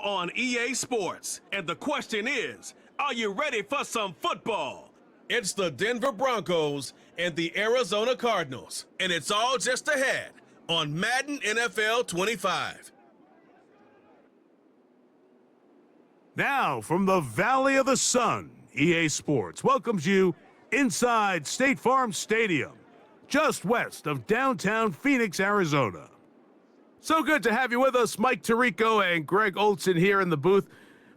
on EA Sports. And the question is, are you ready for some football? It's the Denver Broncos and the Arizona Cardinals. And it's all just ahead on Madden NFL 25. Now, from the Valley of the Sun, EA Sports welcomes you inside State Farm Stadium, just west of downtown Phoenix, Arizona. So good to have you with us, Mike Tirico and Greg Olson here in the booth.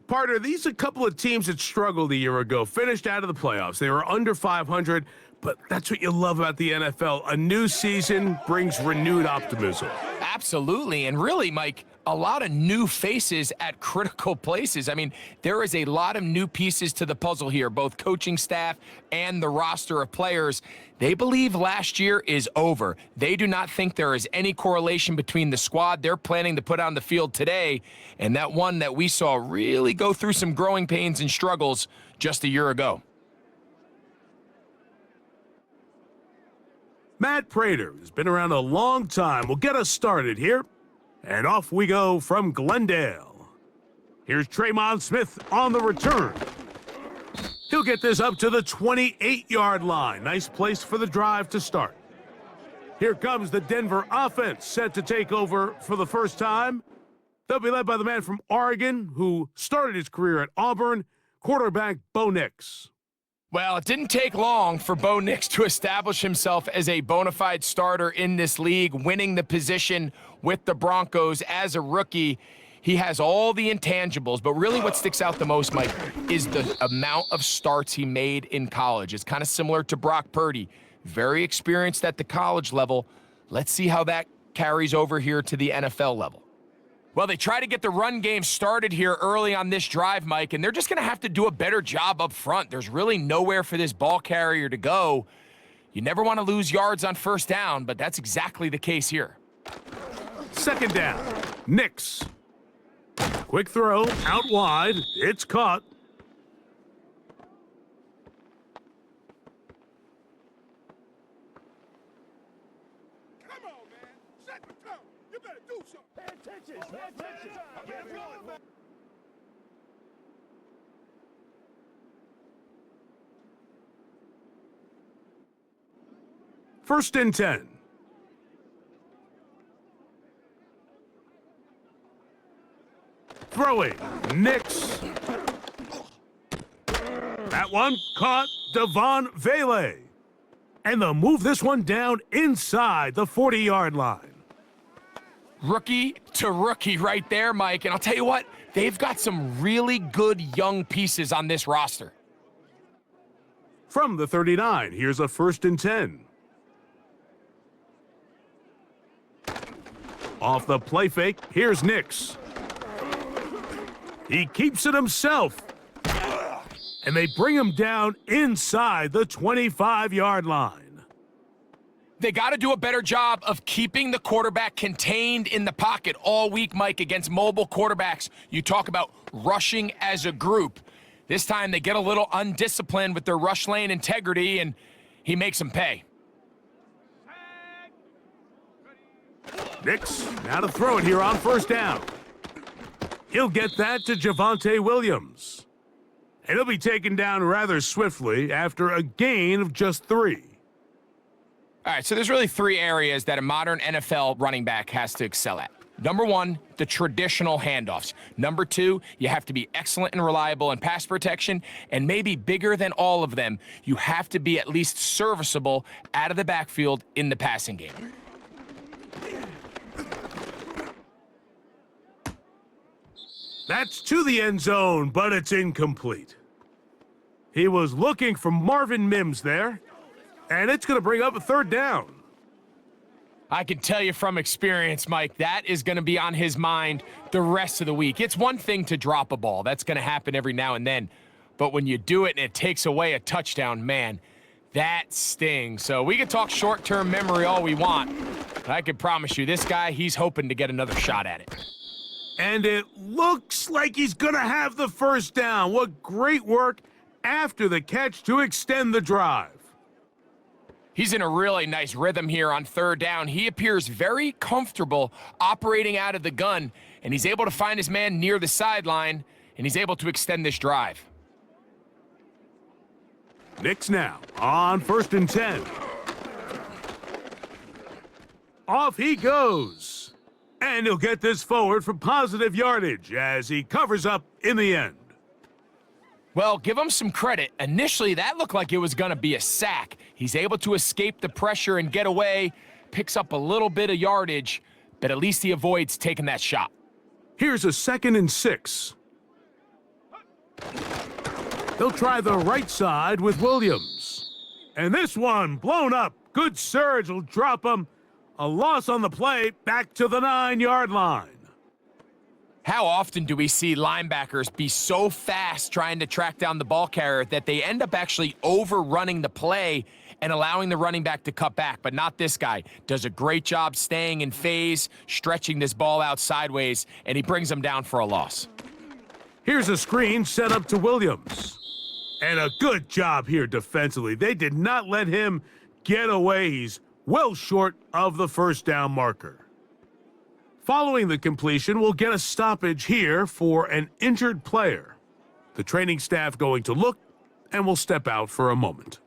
Partner, these are a couple of teams that struggled a year ago, finished out of the playoffs. They were under 500, but that's what you love about the NFL. A new season brings renewed optimism. Absolutely, and really, Mike, a lot of new faces at critical places. I mean, there is a lot of new pieces to the puzzle here, both coaching staff and the roster of players. They believe last year is over. They do not think there is any correlation between the squad they're planning to put on the field today and that one that we saw really go through some growing pains and struggles just a year ago. Matt Prater has been around a long time. We'll get us started here. And off we go from Glendale. Here's Traymon Smith on the return. He'll get this up to the 28-yard line. Nice place for the drive to start. Here comes the Denver offense, set to take over for the first time. They'll be led by the man from Oregon who started his career at Auburn, quarterback Bo Nix. Well, it didn't take long for Bo Nix to establish himself as a bona fide starter in this league, winning the position with the Broncos as a rookie. He has all the intangibles, but really what sticks out the most, Mike, is the amount of starts he made in college. It's kind of similar to Brock Purdy. Very experienced at the college level. Let's see how that carries over here to the NFL level. Well, they try to get the run game started here early on this drive, Mike, and they're just going to have to do a better job up front. There's really nowhere for this ball carrier to go. You never want to lose yards on first down, but that's exactly the case here. Second down, Nix. Quick throw, out wide, it's caught. Come on, man. Set the tone. You better do something. Pay attention. Pay attention. Get going, man. First and 10. Throwing, Nix. That one caught Devon Vele. And they'll move this one down inside the 40-yard line. Rookie to rookie right there, Mike. And I'll tell you what, they've got some really good young pieces on this roster. From the 39, here's a first and 10. Off the play fake, here's Nix. He keeps it himself. And they bring him down inside the 25-yard line. They got to do a better job of keeping the quarterback contained in the pocket all week, Mike, against mobile quarterbacks. You talk about rushing as a group. This time they get a little undisciplined with their rush lane integrity, and he makes them pay. Nix, now to throw it here on first down. He'll get that to Javonte Williams. And he'll be taken down rather swiftly after a gain of just 3. All right, so there's really 3 areas that a modern NFL running back has to excel at. Number 1, the traditional handoffs. Number 2, you have to be excellent and reliable in pass protection. And maybe bigger than all of them, you have to be at least serviceable out of the backfield in the passing game. That's to the end zone, but it's incomplete. He was looking for Marvin Mims there, and it's going to bring up a third down. I can tell you from experience, Mike, that is going to be on his mind the rest of the week. It's one thing to drop a ball. That's going to happen every now and then. But when you do it and it takes away a touchdown, man, that stings. So we can talk short-term memory all we want, but I can promise you this guy, he's hoping to get another shot at it. And it looks like he's going to have the first down. What great work after the catch to extend the drive. He's in a really nice rhythm here on third down. He appears very comfortable operating out of the gun, and he's able to find his man near the sideline, and he's able to extend this drive. Knicks now on 1st and 10. Off he goes. And he'll get this forward for positive yardage as he covers up in the end. Well, give him some credit. Initially, that looked like it was going to be a sack. He's able to escape the pressure and get away, picks up a little bit of yardage, but at least he avoids taking that shot. Here's a 2nd and 6. They'll try the right side with Williams. And this one blown up. Good surge will drop him. A loss on the play, back to the 9-yard line. How often do we see linebackers be so fast trying to track down the ball carrier that they end up actually overrunning the play and allowing the running back to cut back? But not this guy. Does a great job staying in phase, stretching this ball out sideways, and he brings him down for a loss. Here's a screen set up to Williams. And a good job here defensively. They did not let him get away. He's well short of the first down marker. Following the completion, we'll get a stoppage here for an injured player. The training staff going to look, and we'll step out for a moment.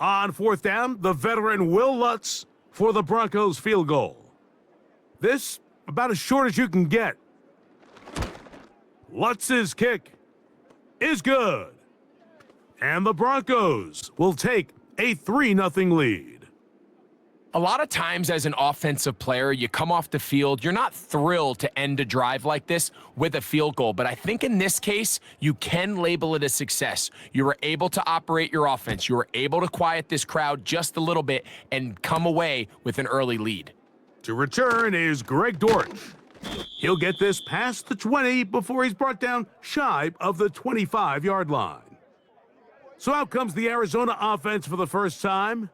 On 4th down, the veteran Will Lutz for the Broncos field goal. This about as short as you can get. Lutz's kick is good. And the Broncos will take a 3-0 lead. A lot of times as an offensive player, you come off the field, you're not thrilled to end a drive like this with a field goal. But I think in this case, you can label it a success. You were able to operate your offense. You were able to quiet this crowd just a little bit and come away with an early lead. To return is Greg Dortch. He'll get this past the 20 before he's brought down shy of the 25-yard line. So out comes the Arizona offense for the first time.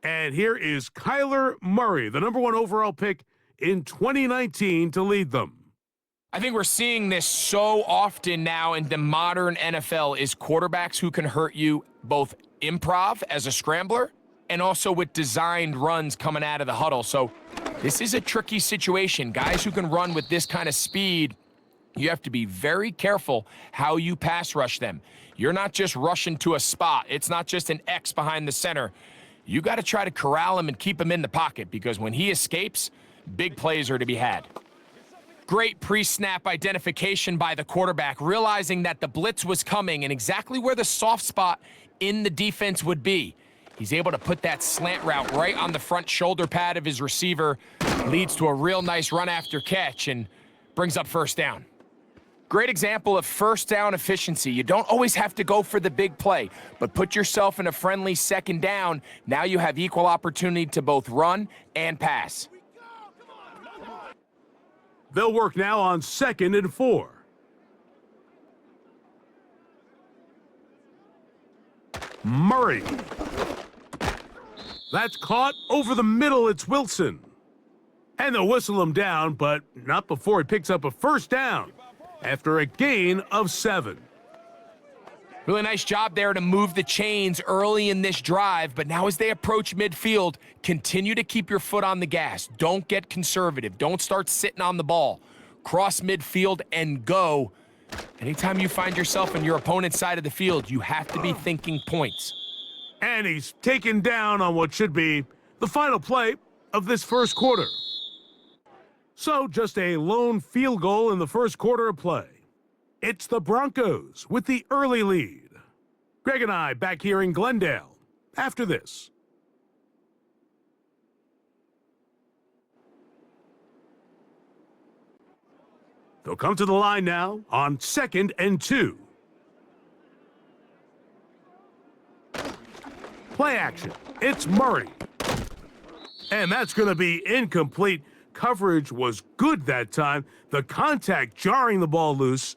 And here is Kyler Murray, the #1 overall pick in 2019, to lead them. I think we're seeing this so often now in the modern NFL is quarterbacks who can hurt you both improv as a scrambler and also with designed runs coming out of the huddle. So this is a tricky situation. Guys who can run with this kind of speed, you have to be very careful how you pass rush them. You're not just rushing to a spot. It's not just an X behind the center. You got to try to corral him and keep him in the pocket because when he escapes, big plays are to be had. Great pre-snap identification by the quarterback, realizing that the blitz was coming and exactly where the soft spot in the defense would be. He's able to put that slant route right on the front shoulder pad of his receiver, leads to a real nice run after catch and brings up first down. Great example of first down efficiency. You don't always have to go for the big play, but put yourself in a friendly second down. Now you have equal opportunity to both run and pass. They'll work now on 2nd and 4. Murray. That's caught over the middle. It's Wilson. And they'll whistle him down, but not before he picks up a first down after a gain of 7. Really nice job there to move the chains early in this drive, but now as they approach midfield, continue to keep your foot on the gas. Don't get conservative. Don't start sitting on the ball. Cross midfield and go. Anytime you find yourself on your opponent's side of the field, you have to be thinking points. And he's taken down on what should be the final play of this first quarter. So just a lone field goal in the first quarter of play. It's the Broncos with the early lead. Greg and I back here in Glendale after this. They'll come to the line now on 2nd and 2. Play action. It's Murray. And that's going to be incomplete. Coverage was good that time. The contact jarring the ball loose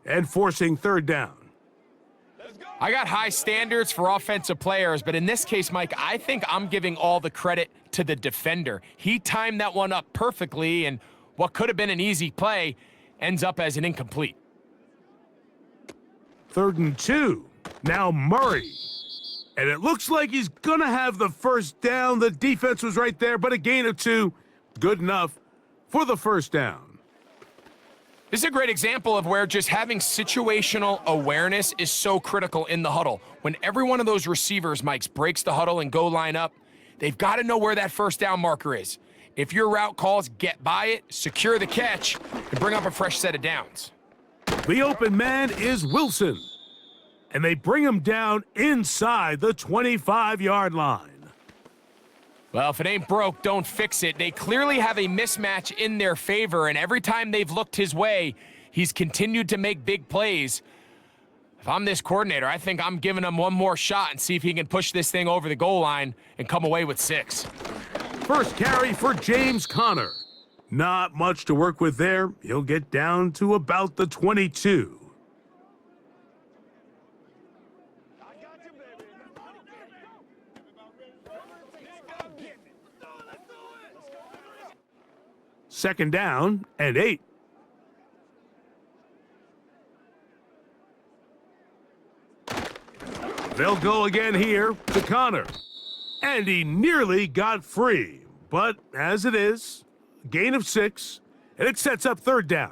and forcing third down. I got high standards for offensive players, but in this case, Mike, I think I'm giving all the credit to the defender. He timed that one up perfectly, and what could have been an easy play ends up as an incomplete. 3rd and 2. Now Murray. And it looks like he's going to have the first down. The defense was right there, but a gain of 2. Good enough for the first down. This is a great example of where just having situational awareness is so critical in the huddle. When every one of those receivers, Mike, breaks the huddle and go line up, they've got to know where that first down marker is. If your route calls, get by it, secure the catch, and bring up a fresh set of downs. The open man is Wilson. And they bring him down inside the 25-yard line. Well, if it ain't broke, don't fix it. They clearly have a mismatch in their favor, and every time they've looked his way, he's continued to make big plays. If I'm this coordinator, I think I'm giving him one more shot and see if he can push this thing over the goal line and come away with 6. First carry for James Conner. Not much to work with there. He'll get down to about the 22. Second down and 8. They'll go again here to Conner. And he nearly got free. But as it is, gain of 6, and it sets up 3rd down.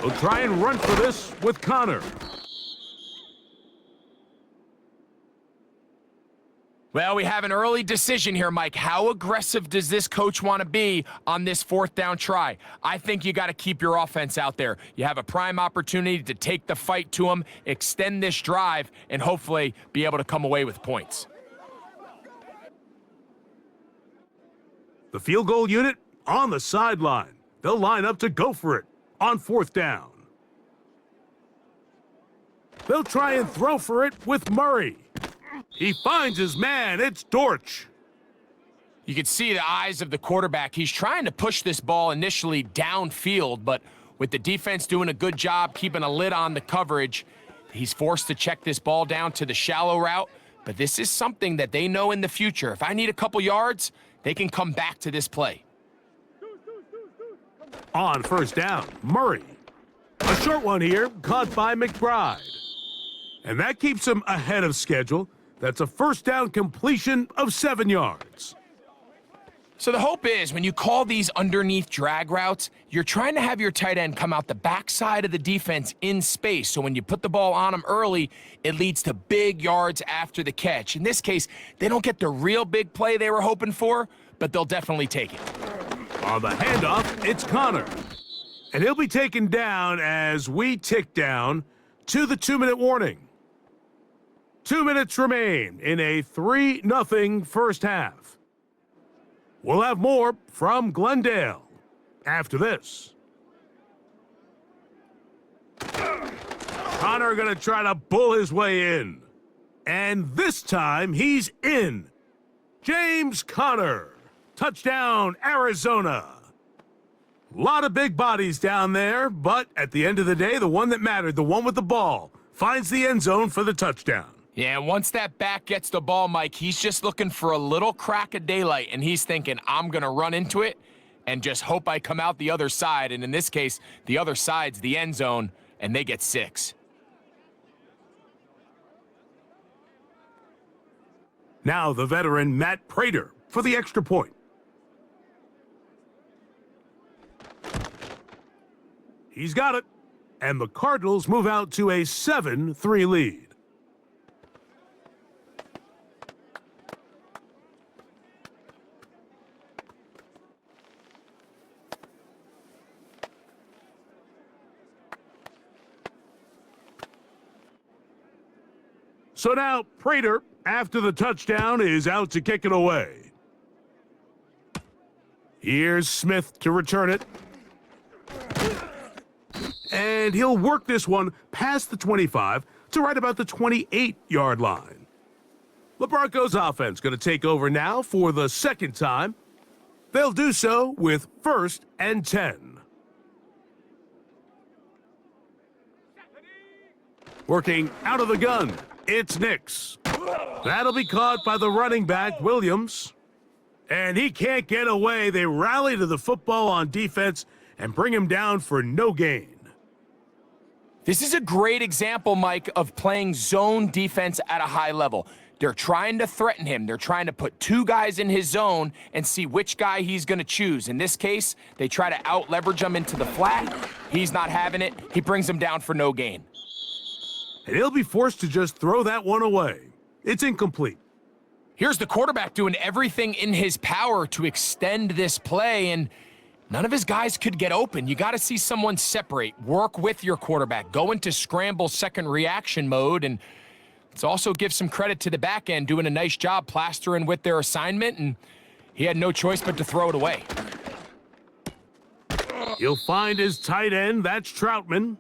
They'll try and run for this with Conner. Well, we have an early decision here, Mike. How aggressive does this coach want to be on this 4th down try? I think you got to keep your offense out there. You have a prime opportunity to take the fight to them, extend this drive, and hopefully be able to come away with points. The field goal unit on the sideline. They'll line up to go for it on 4th down. They'll try and throw for it with Murray. He finds his man. It's Dortch. You can see the eyes of the quarterback. He's trying to push this ball initially downfield, but with the defense doing a good job keeping a lid on the coverage, he's forced to check this ball down to the shallow route. But this is something that they know in the future. If I need a couple yards, they can come back to this play. On 1st down, Murray. A short one here, caught by McBride. And that keeps him ahead of schedule. That's a 1st down completion of 7 yards. So the hope is when you call these underneath drag routes, you're trying to have your tight end come out the backside of the defense in space. So when you put the ball on him early, it leads to big yards after the catch. In this case, they don't get the real big play they were hoping for, but they'll definitely take it. On the handoff, it's Conner. And he'll be taken down as we tick down to the 2-minute warning. 2 minutes remain in a 3-0 first half. We'll have more from Glendale after this. Conner going to try to bull his way in. And this time he's in. James Conner. Touchdown, Arizona. A lot of big bodies down there, but at the end of the day, the one that mattered, the one with the ball, finds the end zone for the touchdown. Yeah, once that back gets the ball, Mike, he's just looking for a little crack of daylight, and he's thinking, I'm going to run into it and just hope I come out the other side. And in this case, the other side's the end zone, and they get 6. Now the veteran Matt Prater for the extra point. He's got it, and the Cardinals move out to a 7-3 lead. So now Prater, after the touchdown, is out to kick it away. Here's Smith to return it. And he'll work this one past the 25 to right about the 28-yard line. The Broncos offense going to take over now for the 2nd time. They'll do so with 1st and 10. Working out of the gun, it's Nix. That'll be caught by the running back, Williams. And he can't get away. They rally to the football on defense and bring him down for no gain. This is a great example, Mike, of playing zone defense at a high level. They're trying to threaten him. They're trying to put 2 guys in his zone and see which guy he's going to choose. In this case, they try to out-leverage him into the flat. He's not having it. He brings him down for no gain. And he'll be forced to just throw that one away. It's incomplete. Here's the quarterback doing everything in his power to extend this play, and none of his guys could get open. You got to see someone separate, work with your quarterback, go into scramble second reaction mode, and let's also give some credit to the back end doing a nice job plastering with their assignment, and he had no choice but to throw it away. He'll find his tight end. That's Troutman.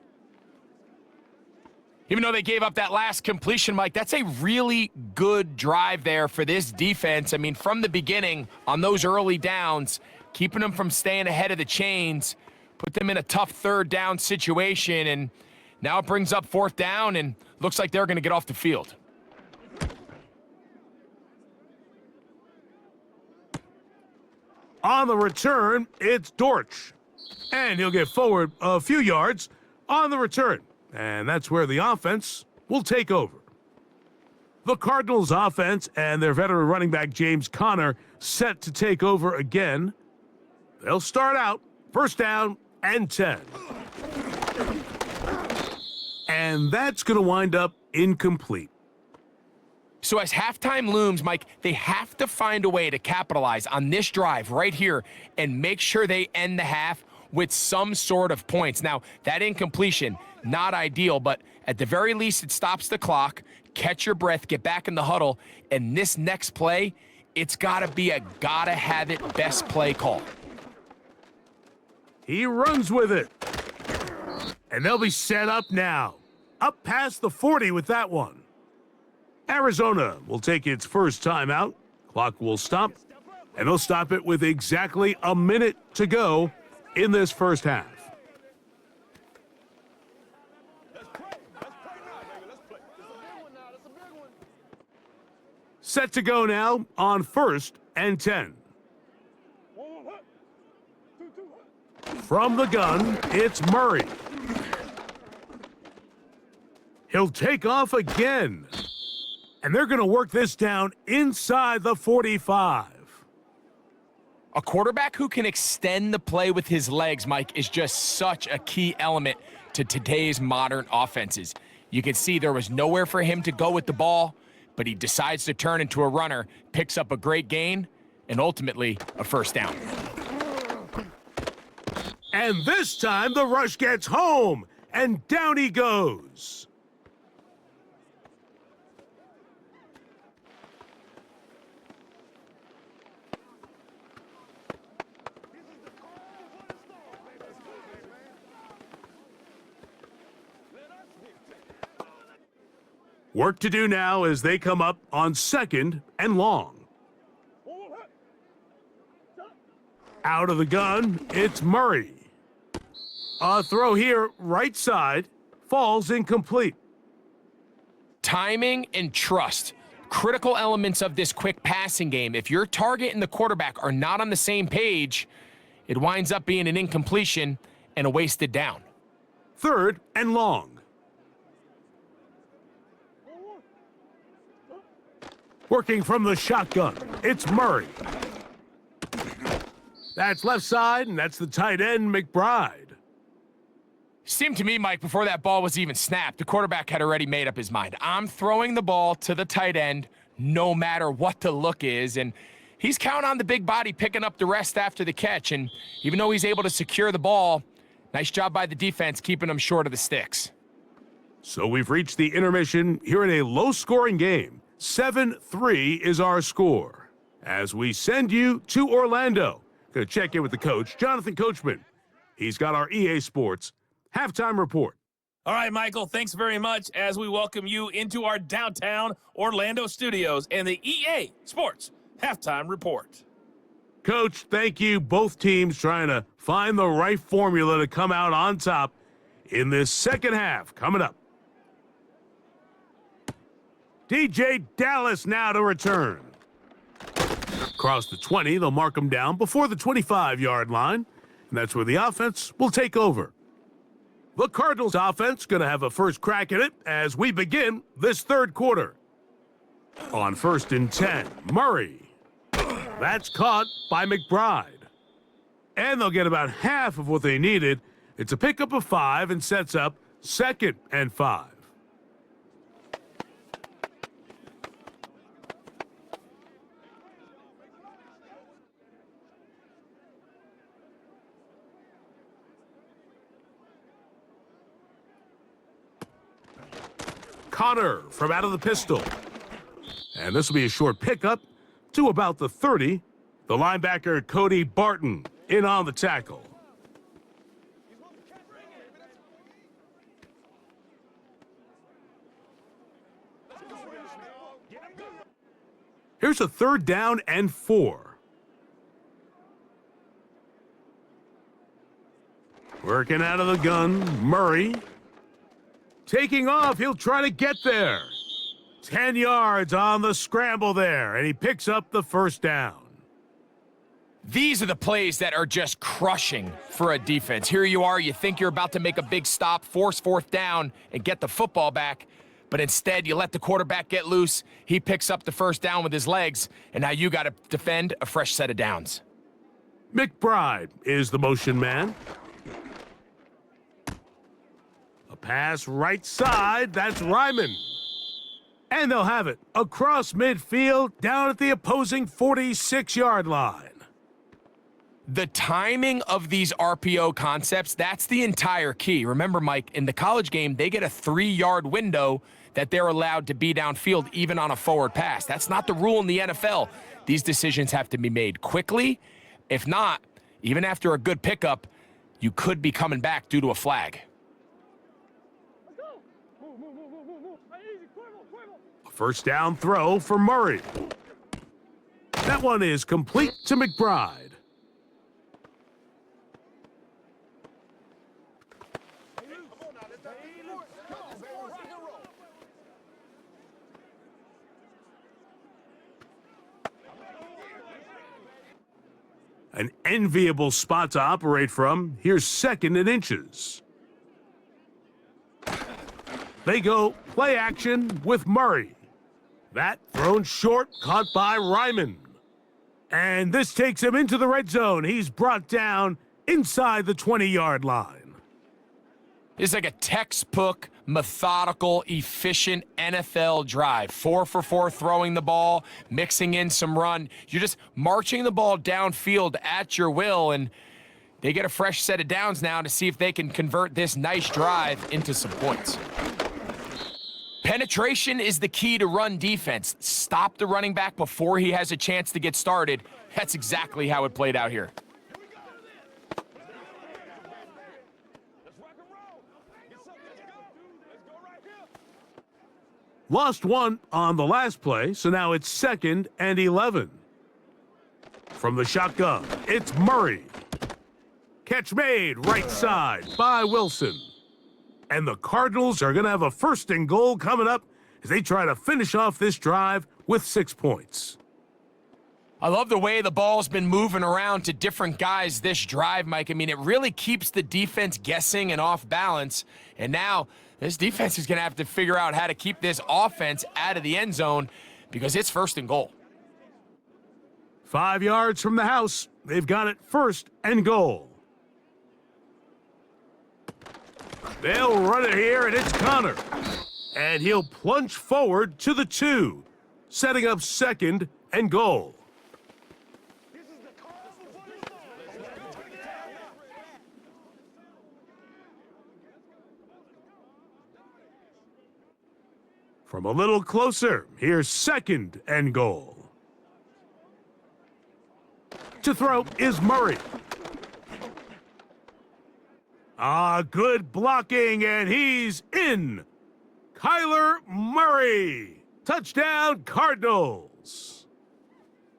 Even though they gave up that last completion, Mike, that's a really good drive there for this defense. I mean, from the beginning, on those early downs, keeping them from staying ahead of the chains, put them in a tough 3rd down situation, and now it brings up 4th down, and looks like they're going to get off the field. On the return, it's Dortch. And he'll get forward a few yards on the return. And that's where the offense will take over. The Cardinals offense and their veteran running back James Conner set to take over again. They'll start out 1st down and 10. And that's going to wind up incomplete. So as halftime looms, Mike, they have to find a way to capitalize on this drive right here and make sure they end the half with some sort of points. Now, that incompletion, not ideal, but at the very least, it stops the clock. Catch your breath, get back in the huddle, and this next play, it's got to be a gotta-have-it best play call. He runs with it. And they'll be set up now. Up past the 40 with that one. Arizona will take its first timeout. Clock will stop, and they'll stop it with exactly a minute to go in this first half. Set to go now on 1st and 10. From the gun, it's Murray. He'll take off again. And they're going to work this down inside the 45. A quarterback who can extend the play with his legs, Mike, is just such a key element to today's modern offenses. You can see there was nowhere for him to go with the ball, but he decides to turn into a runner, picks up a great gain, and ultimately a 1st down. And this time the rush gets home, and down he goes. Work to do now as they come up on 2nd and long. Out of the gun, it's Murray. A throw here, right side, falls incomplete. Timing and trust, critical elements of this quick passing game. If your target and the quarterback are not on the same page, it winds up being an incompletion and a wasted down. 3rd and long. Working from the shotgun, it's Murray. That's left side, and that's the tight end, McBride. Seemed to me, Mike, before that ball was even snapped, the quarterback had already made up his mind. I'm throwing the ball to the tight end no matter what the look is, and he's counting on the big body picking up the rest after the catch, and even though he's able to secure the ball, nice job by the defense keeping him short of the sticks. So we've reached the intermission here in a low-scoring game. 7-3 is our score. As we send you to Orlando, going to check in with the coach, Jonathan Coachman. He's got our EA Sports halftime report. All right, Michael, thanks very much as we welcome you into our downtown Orlando studios and the EA Sports halftime report. Coach, thank you. Both teams trying to find the right formula to come out on top in this second half. Coming up. DJ Dallas now to return. Across the 20, they'll mark him down before the 25-yard line, and that's where the offense will take over. The Cardinals offense going to have a first crack at it as we begin this third quarter. On 1st and 10, Murray. That's caught by McBride. And they'll get about half of what they needed. It's a pickup of 5 and sets up 2nd and 5. Connor from out of the pistol. And this will be a short pickup to about the 30. The linebacker, Cody Barton, in on the tackle. Here's a 3rd down and 4. Working out of the gun, Murray. Taking off, he'll try to get there. 10 yards on the scramble there, and he picks up the first down. These are the plays that are just crushing for a defense. Here you are, you think you're about to make a big stop, force 4th down, and get the football back, but instead you let the quarterback get loose. He picks up the first down with his legs, and now you got to defend a fresh set of downs. McBride is the motion man. A pass right side, that's Ryman. And they'll have it across midfield down at the opposing 46-yard line. The timing of these RPO concepts, that's the entire key. Remember, Mike, in the college game, they get a 3-yard window that they're allowed to be downfield even on a forward pass. That's not the rule in the NFL. These decisions have to be made quickly. If not, even after a good pickup, you could be coming back due to a flag. First down throw for Murray. That one is complete to McBride. An enviable spot to operate from. Here's 2nd and inches. They go play action with Murray. That thrown short, caught by Ryman. And this takes him into the red zone. He's brought down inside the 20-yard line. It's like a textbook, methodical, efficient NFL drive. 4 for 4 throwing the ball, mixing in some run. You're just marching the ball downfield at your will, and they get a fresh set of downs now to see if they can convert this nice drive into some points. Penetration is the key to run defense. Stop the running back before he has a chance to get started. That's exactly how it played out here. Lost one on the last play, so now it's 2nd and 11. From the shotgun, it's Murray. Catch made right side by Wilson. And the Cardinals are going to have a 1st and goal coming up as they try to finish off this drive with 6 points. I love the way the ball's been moving around to different guys this drive, Mike. I mean, it really keeps the defense guessing and off balance. And now this defense is going to have to figure out how to keep this offense out of the end zone because it's 1st and goal. 5 yards from the house. They've got it 1st and goal. They'll run it here, and it's Connor. And he'll plunge forward to the 2, setting up 2nd and goal. From a little closer, here's 2nd and goal. To throw is Murray. Good blocking, and he's in. Kyler Murray. Touchdown, Cardinals.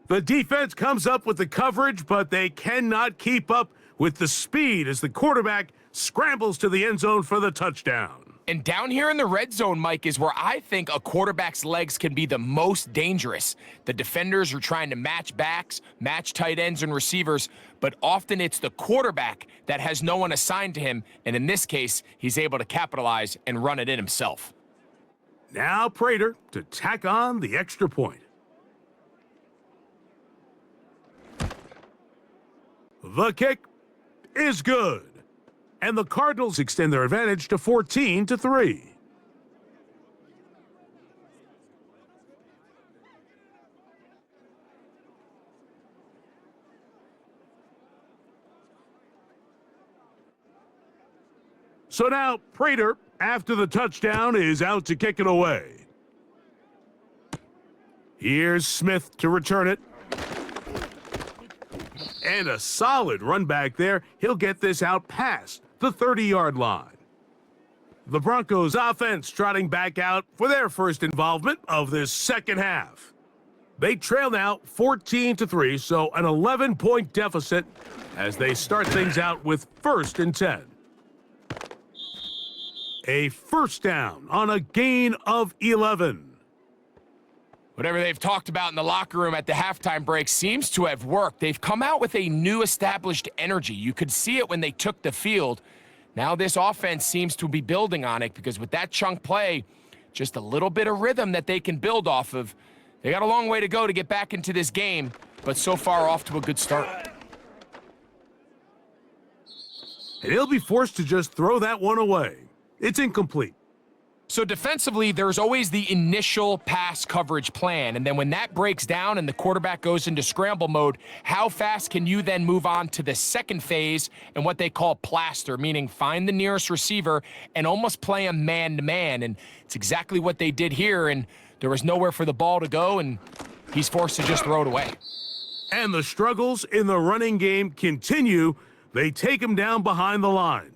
The defense comes up with the coverage, but they cannot keep up with the speed as the quarterback scrambles to the end zone for the touchdown. And down here in the red zone, Mike, is where I think a quarterback's legs can be the most dangerous. The defenders are trying to match backs, match tight ends and receivers, but often it's the quarterback that has no one assigned to him, and in this case, he's able to capitalize and run it in himself. Now Prater to tack on the extra point. The kick is good. And the Cardinals extend their advantage to 14-3. So now Prater, after the touchdown, is out to kick it away. Here's Smith to return it. And a solid run back there. He'll get this out past the 30-yard line. The Broncos offense trotting back out for their first involvement of this second half. They trail now 14-3, so an 11-point deficit as they start things out with 1st and 10. A first down on a gain of 11. Whatever they've talked about in the locker room at the halftime break seems to have worked. They've come out with a new established energy. You could see it when they took the field. Now this offense seems to be building on it because with that chunk play, just a little bit of rhythm that they can build off of. They got a long way to go to get back into this game, but so far off to a good start. And he'll be forced to just throw that one away. It's incomplete. So defensively, there's always the initial pass coverage plan, and then when that breaks down and the quarterback goes into scramble mode, how fast can you then move on to the second phase and what they call plaster, meaning find the nearest receiver and almost play him man-to-man, and it's exactly what they did here, and there was nowhere for the ball to go, and he's forced to just throw it away. And the struggles in the running game continue. They take him down behind the line.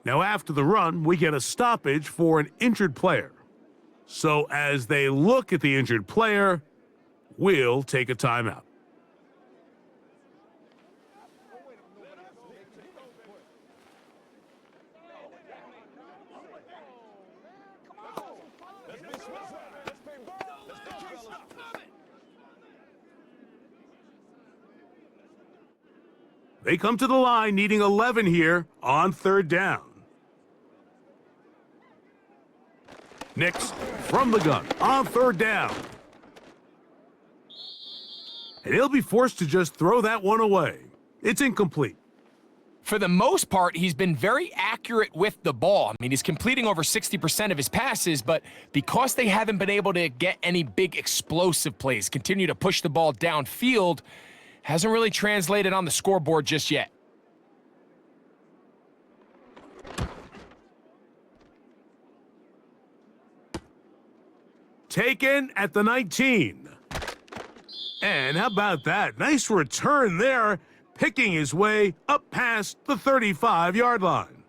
Now, after the run, we get a stoppage for an injured player. So as they look at the injured player, we'll take a timeout. They come to the line needing 11 here on 3rd down. Nix from the gun on 3rd down. And he'll be forced to just throw that one away. It's incomplete. For the most part, he's been very accurate with the ball. I mean, he's completing over 60% of his passes, but because they haven't been able to get any big explosive plays, continue to push the ball downfield, hasn't really translated on the scoreboard just yet. Taken at the 19. And how about that? Nice return there, picking his way up past the 35-yard line.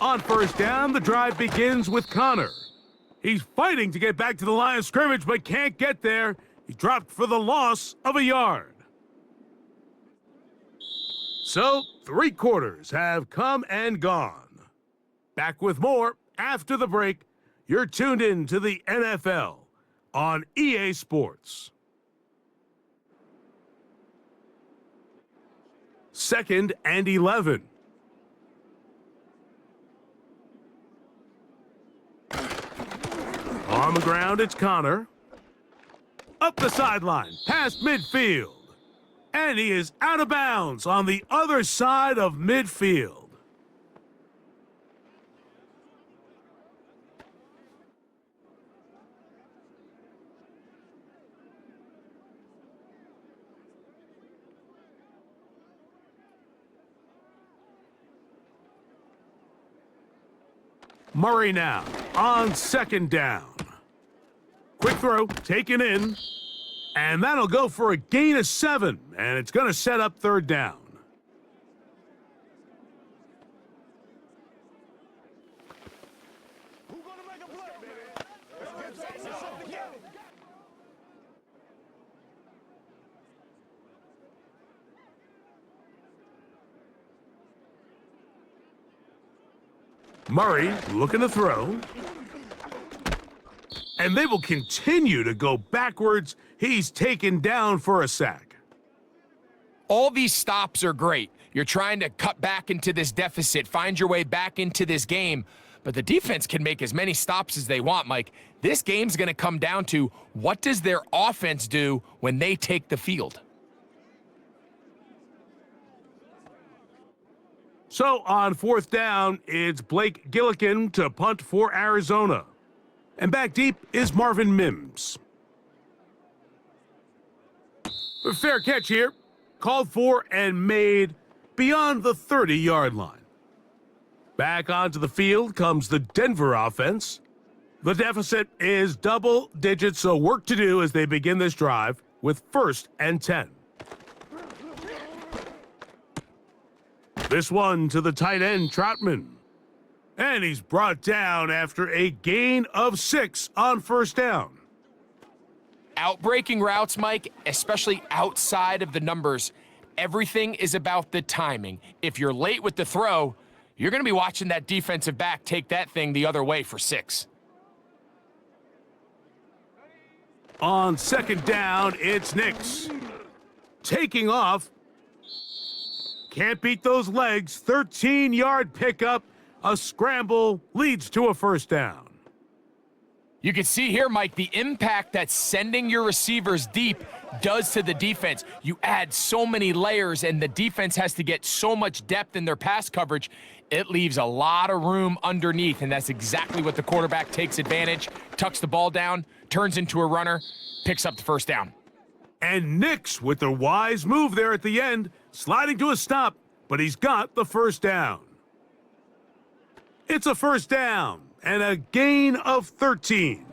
On 1st down, the drive begins with Connor. He's fighting to get back to the line of scrimmage, but can't get there. He dropped for the loss of a yard. So, 3 quarters have come and gone. Back with more after the break. You're tuned in to the NFL on EA Sports. 2nd and 11. On the ground, it's Connor. Up the sideline, past midfield. And he is out of bounds on the other side of midfield. Murray now on 2nd down. Quick throw, taken in, and that'll go for a gain of 7, and it's going to set up 3rd down. Murray looking to throw. And they will continue to go backwards. He's taken down for a sack. All these stops are great. You're trying to cut back into this deficit, find your way back into this game. But the defense can make as many stops as they want, Mike. This game's going to come down to what does their offense do when they take the field? So on 4th down, it's Blake Gillikin to punt for Arizona. And back deep is Marvin Mims. A fair catch here. Called for and made beyond the 30-yard line. Back onto the field comes the Denver offense. The deficit is double digits, so work to do as they begin this drive with 1st and 10. This one to the tight end, Troutman. And he's brought down after a gain of 6 on 1st down. Outbreaking routes, Mike, especially outside of the numbers, everything is about the timing. If you're late with the throw, you're going to be watching that defensive back take that thing the other way for 6. On 2nd down, it's Nix. Taking off. Can't beat those legs. 13-yard pickup. A scramble leads to a 1st down. You can see here, Mike, the impact that sending your receivers deep does to the defense. You add so many layers, and the defense has to get so much depth in their pass coverage. It leaves a lot of room underneath, and that's exactly what the quarterback takes advantage, tucks the ball down, turns into a runner, picks up the 1st down. And Nix with the wise move there at the end, sliding to a stop, but he's got the 1st down. It's a 1st down and a gain of 13.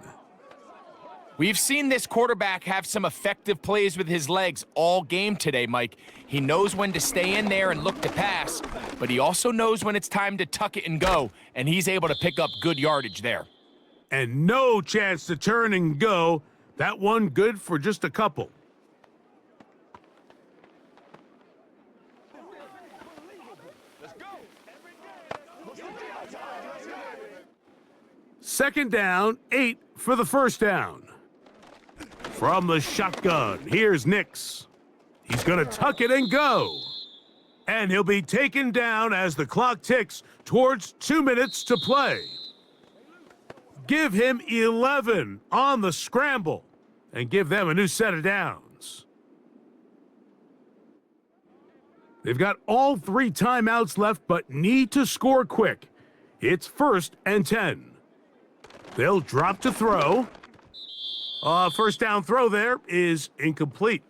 We've seen this quarterback have some effective plays with his legs all game today, Mike. He knows when to stay in there and look to pass, but he also knows when it's time to tuck it and go, and he's able to pick up good yardage there. And no chance to turn and go. That one good for just a couple. Second down, 8 for the 1st down. From the shotgun, here's Nix. He's going to tuck it and go. And he'll be taken down as the clock ticks towards 2 minutes to play. Give him 11 on the scramble and give them a new set of downs. They've got all 3 timeouts left, but need to score quick. It's 1st and 10. They'll drop to throw. 1st down throw there is incomplete.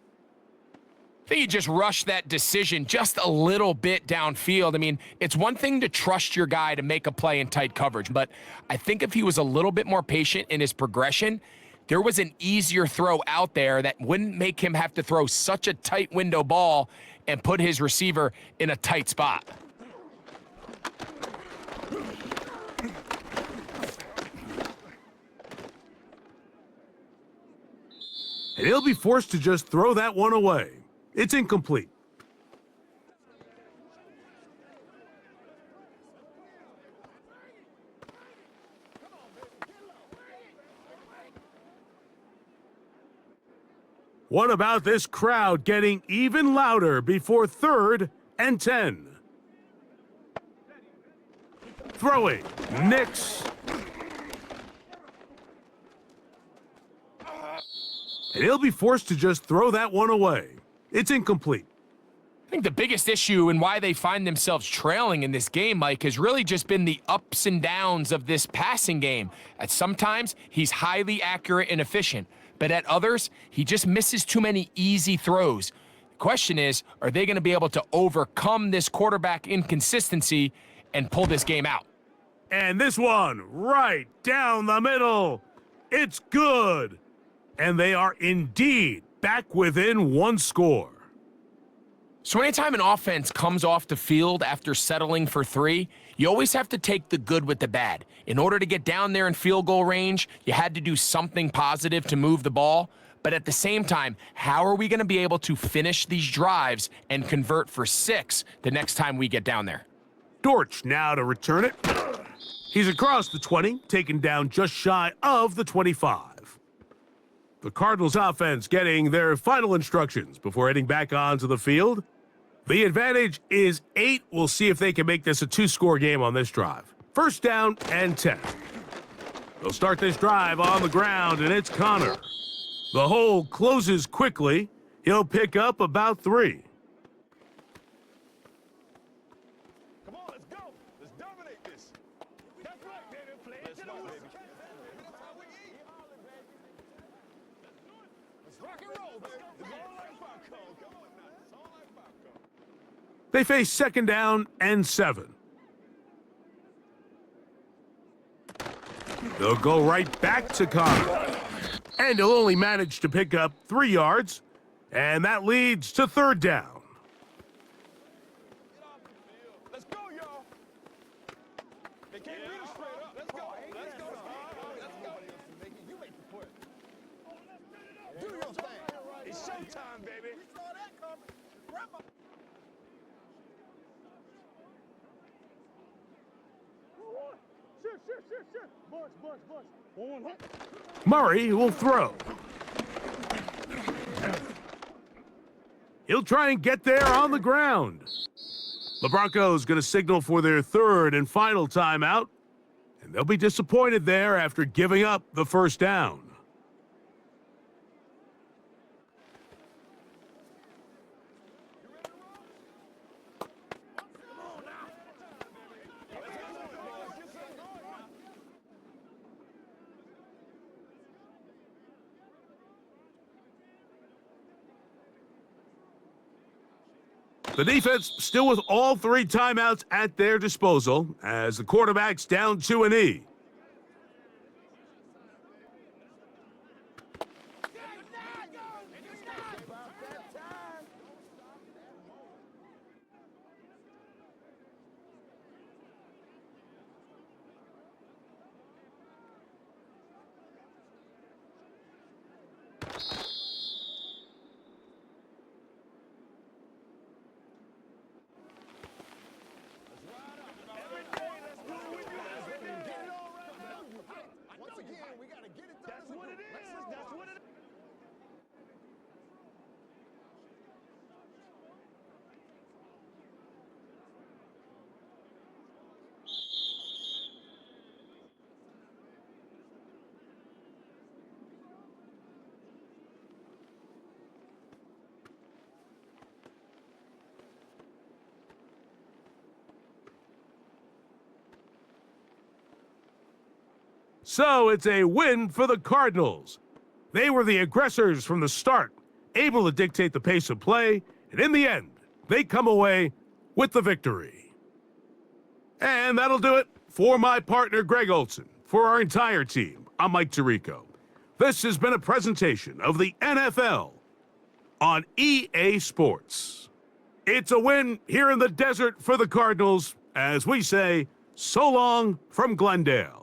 I think he just rushed that decision just a little bit downfield. I mean, it's one thing to trust your guy to make a play in tight coverage, but I think if he was a little bit more patient in his progression, there was an easier throw out there that wouldn't make him have to throw such a tight window ball and put his receiver in a tight spot. And he'll be forced to just throw that one away. It's incomplete. What about this crowd getting even louder before 3rd and 10? Throwing, Nix. And he'll be forced to just throw that one away. It's incomplete. I think the biggest issue and why they find themselves trailing in this game, Mike, has really just been the ups and downs of this passing game. At sometimes, he's highly accurate and efficient, but at others, he just misses too many easy throws. The question is, are they going to be able to overcome this quarterback inconsistency and pull this game out? And this one, right down the middle. It's good. And they are indeed back within 1 score. So anytime an offense comes off the field after settling for 3, you always have to take the good with the bad. In order to get down there in field goal range, you had to do something positive to move the ball. But at the same time, how are we going to be able to finish these drives and convert for 6 the next time we get down there? Dortch now to return it. He's across the 20, taken down just shy of the 25. The Cardinals offense getting their final instructions before heading back onto the field. The advantage is 8. We'll see if they can make this a 2-score game on this drive. First down and 10. They'll start this drive on the ground, and it's Connor. The hole closes quickly. He'll pick up about 3. Come on, let's go. Let's dominate this. That's right, baby. Play it to the whistle. That's how we eat. Let's rock and roll, baby. It's all like popcorn. Come on now. It's all like popcorn. They face second down and 7. They'll go right back to Connor. And he'll only manage to pick up 3 yards. And that leads to third down. Let's go, y'all. They can't beat us straight up. Let's go. Let's go. Let's go. You make the push. Do your thing. It's showtime, baby. We saw that coming. Grab up. Sure. Bush. Murray will throw. He'll try and get there on the ground. The Broncos going to signal for their third and final timeout, and they'll be disappointed there after giving up the first down. The defense still with all 3 timeouts at their disposal as the quarterback's down to an E. So it's a win for the Cardinals. They were the aggressors from the start, able to dictate the pace of play, and in the end, they come away with the victory. And that'll do it for my partner, Greg Olson. For our entire team, I'm Mike Tirico. This has been a presentation of the NFL on EA Sports. It's a win here in the desert for the Cardinals, as we say, so long from Glendale.